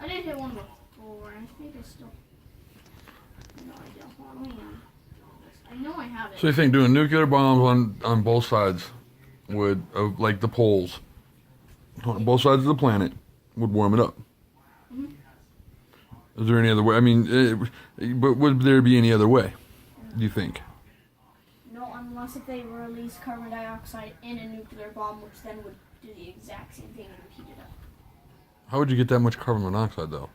I did hit one before. I think I still. No idea. Hold on, let me, I know I have it. So you think doing nuclear bombs on both sides would, like the poles, on both sides of the planet, would warm it up? Is there any other way? I mean, but would there be any other way, do you think? No, unless if they release carbon dioxide in a nuclear bomb, which then would do the exact same thing and heat it up. How would you get that much carbon monoxide, though?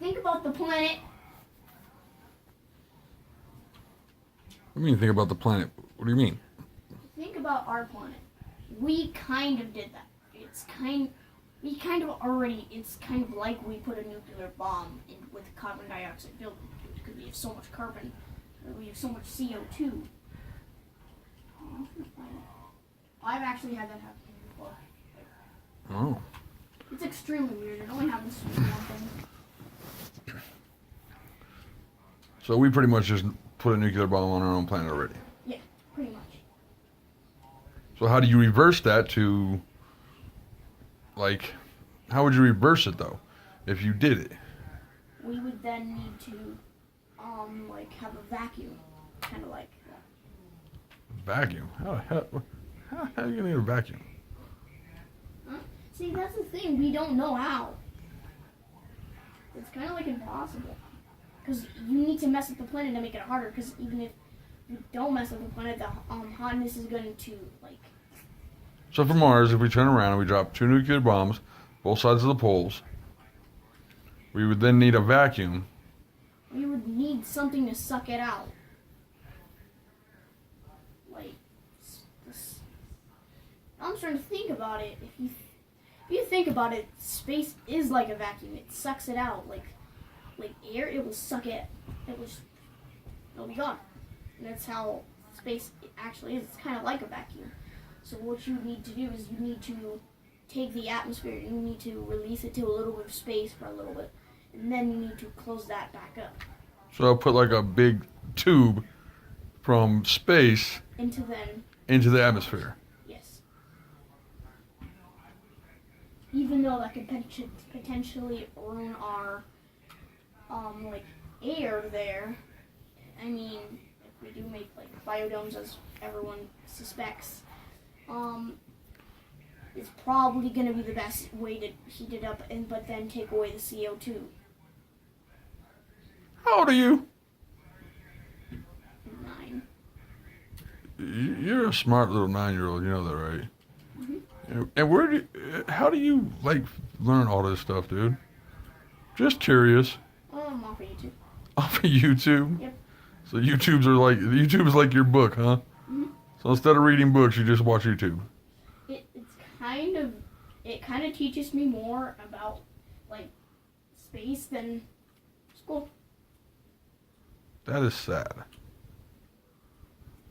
Think about the planet. What do you mean, think about the planet? What do you mean? Think about our planet. We kind of did that. It's kind of like we put a nuclear bomb in with carbon dioxide built into it because we have so much carbon, we have so much CO2. I've actually had that happen before. Oh. It's extremely weird. It only happens to me one thing. So we pretty much just put a nuclear bomb on our own planet already. Yeah, pretty much. So how do you reverse that to, like, how would you reverse it, though, if you did it? We would then need to, like, have a vacuum, kind of like that. Vacuum? How are you going to need a vacuum? See, that's the thing. We don't know how. It's kind of like impossible. Because you need to mess with the planet to make it harder. Because even if you don't mess with the planet, the hotness is going to, like... So for Mars, if we turn around and we drop 2 nuclear bombs, both sides of the poles, we would then need a vacuum. We would need something to suck it out. Like, I'm starting to think about it. If you think about it, space is like a vacuum. It sucks it out. Like air, it will suck it. It'll be gone. And that's how space actually is. It's kind of like a vacuum. So what you need to do is you need to take the atmosphere, you need to release it to a little bit of space for a little bit, and then you need to close that back up. So I'll put like a big tube from space into the atmosphere. Yes. Even though that could potentially ruin our like air there. I mean, if we do make like biodomes, as everyone suspects, it's probably going to be the best way to heat it up, but then take away the CO2. How old are you? 9. You're a smart little 9-year-old. You know that, right? Mm-hmm. And how do you like learn all this stuff, dude? Just curious. Off of YouTube. Off of YouTube? Yep. So YouTube is like your book, huh? Mm-hmm. So instead of reading books, you just watch YouTube. It kind of teaches me more about like space than school. That is sad.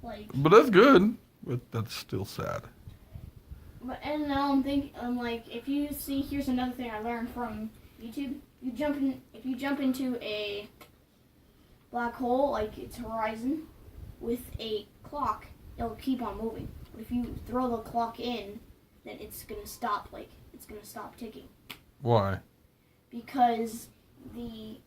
Like, but that's good. But that's still sad. And now I'm like, if you see, here's another thing I learned from YouTube. If you jump into a black hole, like its horizon, with a clock, it'll keep on moving. But if you throw the clock in, then it's gonna stop. Like, it's gonna stop ticking. Why? Because the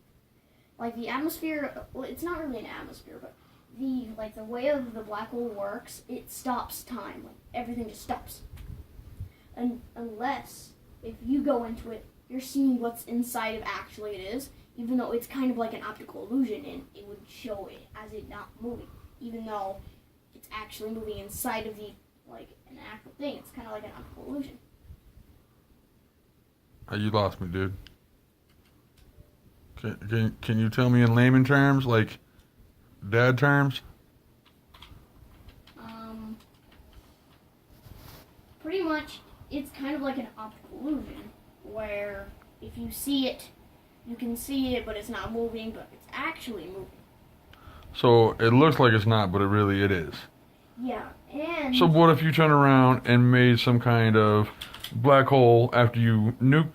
atmosphere. Well, it's not really an atmosphere, but the way of the black hole works, it stops time. Like, everything just stops. And unless if you go into it, you're seeing what's inside of actually it is, even though it's kind of like an optical illusion, and it would show it as it not moving, even though it's actually moving inside of the an actual thing. It's kind of like an optical illusion. You lost me, dude. Can you tell me in layman terms, like dad terms? Pretty much, it's kind of like an optical illusion, where if you see it, you can see it, but it's not moving, but it's actually moving. So it looks like it's not, but it is. Yeah, and... So what if you turn around and made some kind of black hole after you nuke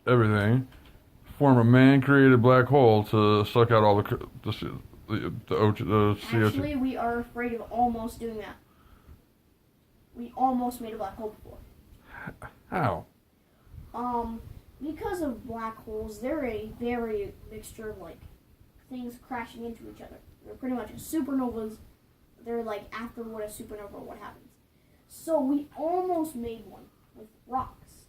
everything, form a man-created black hole to suck out all the CO2? Actually, we are afraid of almost doing that. We almost made a black hole before. How? Because of black holes, they're a very mixture of like things crashing into each other. They're pretty much supernovas. They're like after what a supernova, what happens. So we almost made one with rocks.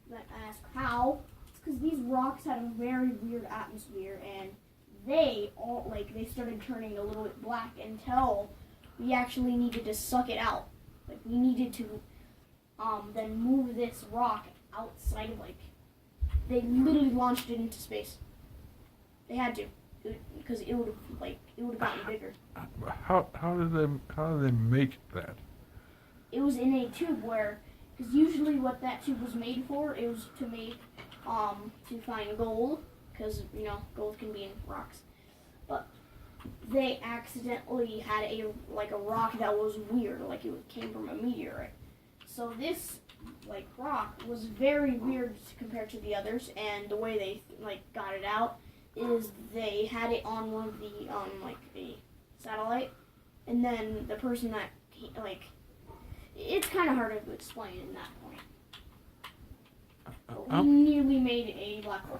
Then I asked how. It's because these rocks had a very weird atmosphere, and they started turning a little bit black until we actually needed to suck it out. Like we needed to then move this rock outside of they literally launched it into space. They had to, because it would have gotten bigger. How did they make that? It was in a tube because usually what that tube was made for, it was to make to find gold, because gold can be in rocks, but they accidentally had a rock that was weird, like it came from a meteorite. So this rock was very weird compared to the others, and the way they got it out is they had it on one of the a satellite, and then the person that it's kind of hard to explain in that point. But we nearly made a black hole.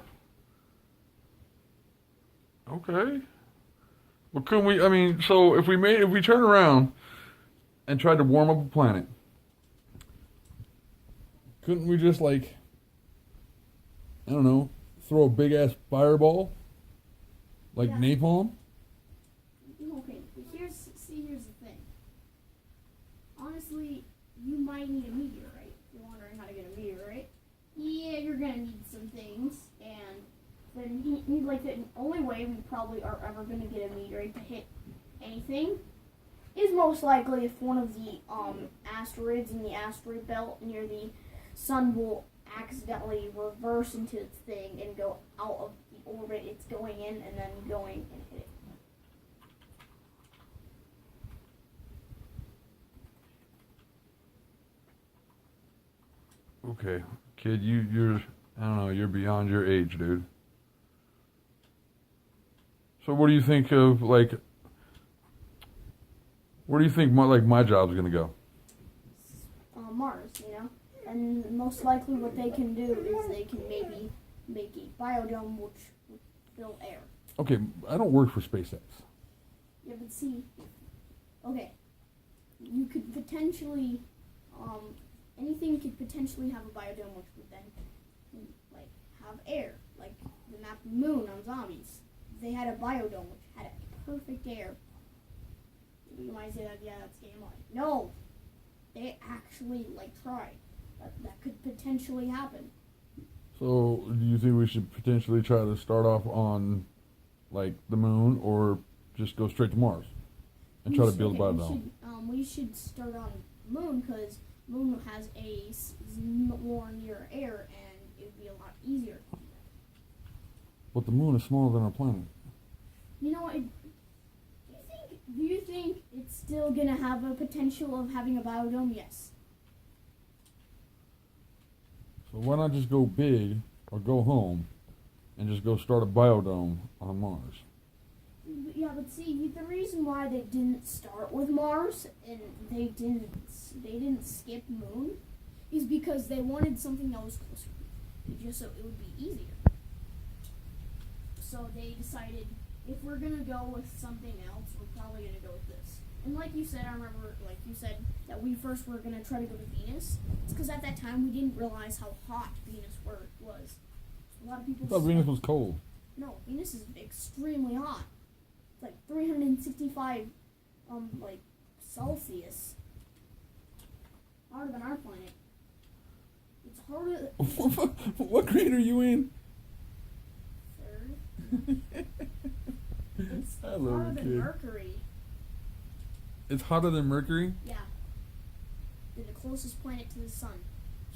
Okay. Well, couldn't we? I mean, so if we turn around and tried to warm up a planet, couldn't we just I don't know, throw a big ass fireball, napalm? Okay, but here's the thing. Honestly, you might need a meteorite. If you're wondering how to get a meteorite, yeah, you're gonna need some things, and then the only way we probably are ever gonna get a meteorite to hit anything is most likely if one of the asteroids in the asteroid belt near the sun will accidentally reverse into its thing and go out of the orbit it's going in, and then going and hit it. Okay, kid, you're I don't know, you're beyond your age, dude. So what do you think of where do you think my job's gonna go? Mars, and most likely what they can do is they can maybe make a biodome which would fill air. Okay, I don't work for SpaceX. Yeah, but see, okay, you could potentially, anything could potentially have a biodome which would then, have air, like the map of the moon on Zombies. They had a biodome which had a perfect air. You might say that, yeah, that's game on. No, they actually tried. That could potentially happen. So, do you think we should potentially try to start off on the moon, or just go straight to Mars and try to build a biodome? We should start on moon, because moon has a more near air, and it would be a lot easier. But the moon is smaller than our planet. Do you think it's still gonna have a potential of having a biodome? Yes. So why not just go big, or go home, and just go start a biodome on Mars? Yeah, but see, the reason why they didn't start with Mars and they didn't skip Moon is because they wanted something that was closer, just so it would be easier. So they decided, if we're gonna go with something else, we're probably gonna go with this. And like you said, I remember, you said that we first were gonna try to go to Venus. It's because at that time we didn't realize how hot Venus was. A lot of people I thought Venus was cold. No, Venus is extremely hot. It's 365, Celsius. Hotter than our planet. It's harder. What grade are you in? Third. It's I love hotter you, than kid. Mercury. It's hotter than Mercury? Yeah. They're the closest planet to the sun.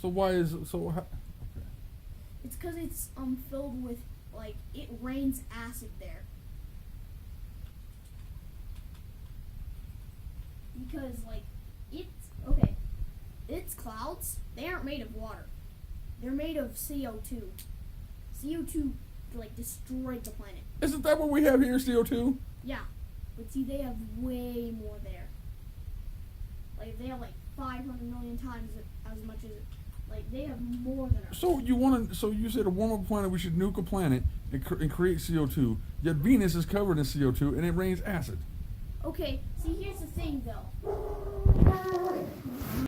So why is it so hot? Okay. It's because it's filled with it rains acid there. Because its clouds, they aren't made of water. They're made of CO2. CO2 destroyed the planet. Isn't that what we have here, CO2? Yeah, but see, they have way more there. They have 500 million times as much as Like they have more than Earth. So you said a warm up planet, we should nuke a planet and create CO2. Yet Venus is covered in CO2 and it rains acid. Okay, see, here's the thing, though.